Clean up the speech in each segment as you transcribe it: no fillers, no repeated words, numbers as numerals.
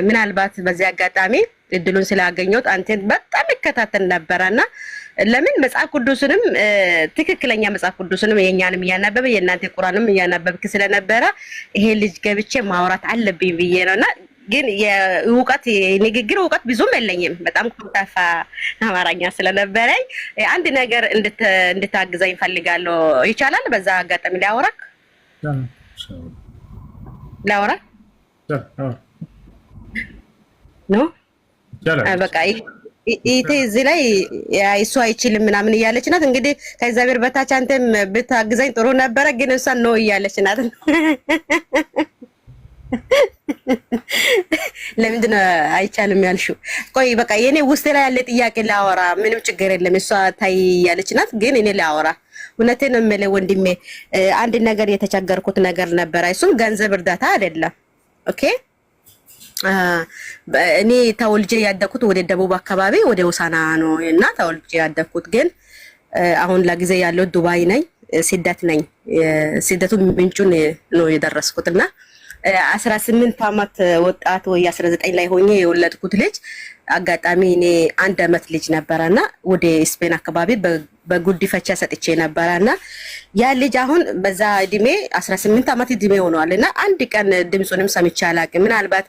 ምናልባት በዚህ አጋጣሚ እድሉን ስላገኘሁት አንተን በጣም ይከታተል ነበርና ለምን መጽሐፍ ቅዱስንም ትክክለኛ መጽሐፍ ቅዱስንም የኛንም ያናበበ የእናንተ ቁርአንም ያናበብክ ስለነበረ ይሄ ልጅ ገብቼ ማውራት አለብኝ ብዬ ነውና ግን የውቀት ንግግር ውቀት ብዙም የለኝም በጣም ኮንታፋ አማርኛ ስለነበረኝ አንድ ነገር እንድታግዘኝ ፈልጋለሁ ይቻላል በዛ አጋጣሚ ላውራ ነው በቃ ኢቴ እዚህ ላይ እሱ አይችልም ምናምን እያለች ናት እንግዲህ ከእግዚአብሔር በታች አንተም ብታግዘኝ ጥሩ ነበረ ግን እሷ ነው እያለች ናት ለምንድን ነው አይቻልም ያልሽው ቆይ በቃ የኔ ውስጥ ላይ ያለ ጥያቄ ላወራ ምንም ችግር የለም እሷ ታይ ያለች ናት ግን እኔ ላወራ እውነቴን ነው የምልህ ወንድሜ አንድ ነገር የተቸገርኩት ነገር ነበር እሱም ገንዘብ እርዳታ አይደለም ኦኬ እኔ ተወልጄ ያደኩት ወደ ደቡብ አካባቢ ወደ ሆሳና ነው እና ተወልጄ ያደኩት ግን አሁን ለጊዜ ያለው ዱባይ ነኝ ስደት ነኝ ስደቱ ምንጩን ነው የደረስኩትና 18 አመት ወጣት ወይ 19 ላይ ሆኜ የወለድኩት ልጅ አጋጣሚ እኔ 1 አመት ልጅ ነበርና ወደ ስፔን አካባቢ በጉዲፈቻ ሰጥቼ ነበርና ያ ልጅ አሁን በዛ እድሜ 18 አመት እድሜ ሆኗልና አንድ ቀን ድምጹንም ሰምቼ አላውቅም ምናልባት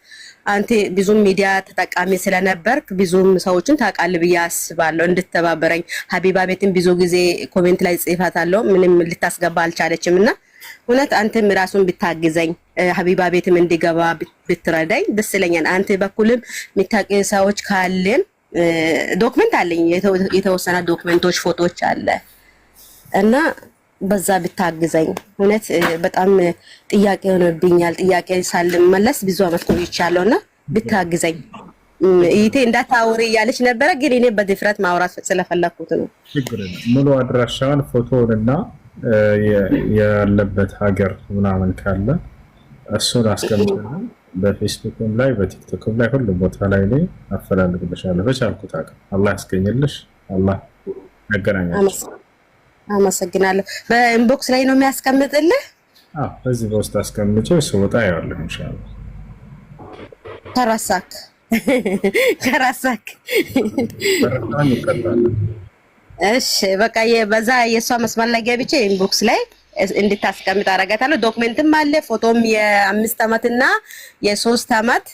አንተ ብዙም ሚዲያ ተጠቃሚ ስለነበርክ ብዙም ሰዎችን ታውቃለህ ብዬ አስባለሁ እንድትተባበረኝ ሀቢባ ቤትን ብዙ ጊዜ ኮሜንት ላይ ጽፋታለሁ ምንም ልታስገባ አልቻለችምና እውነት አንተም ራሱን ብታግዘኝ ሀቢባ ቤትም እንዲገባ ብትረዳኝ ደስ ይለኛል አንተ በኩልም የሚታቂ ሰዎች ካለን ዶክመንት አለኝ የተወሰነ ዶክመንቶች ፎቶዎች አለ እና በዛ ብታግዘኝ እውነት በጣም ጥያቄ ሆነብኛል ጥያቄ ሳልመለስ ብዙ አመት ቆይቻለሁና ብታግዘኝ ይቴ እንዳታወሪ ያለች ነበር ግን እኔ በድፍረት ማውራት ስለፈለኩት ነው ሙሉ አድራሻውን ፎቶውንና ያለበት ሀገር ምናምን ካለ እሱን አስቀምጥልኝ በፌስቡክም ላይ በቲክቶክም ላይ ሁሉ ቦታ ላይ አፈላልግልሻለሁ በቻልኩት አቅም አላህ ያስገኝልሽ አላህ ያገናኛችሁ አመሰግናለሁ በኢንቦክስ ላይ ነው የሚያስቀምጥልህ በዚህ በውስጥ አስቀምጬ ስወጣ ያለው ኢንሻአላህ ከራሳክ በረካን ይቀጥላል እሺ በቃ በዛ የሷ መስመር ላይ ገብቼ ኢንቦክስ ላይ እንድታስቀምጥ አደርጋታለሁ ዶክመንትም አለ ፎቶም የ5 አመትና የ3 አመት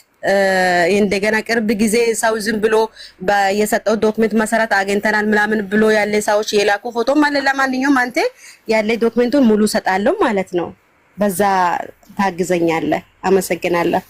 እንደገና ቅርብ ጊዜ ሰው ዝም ብሎ በየሰጠው ዶክመንት መሰረት አገንተናል ምናምን ብሎ ያለ ሰዎች የላኩ ፎቶም አለ ለማንኛውም አንተ ያለ ዶክመንቱን ሙሉ ሰጣለሁ ማለት ነው በዛ ታግዘኛለህ አመሰግናለሁ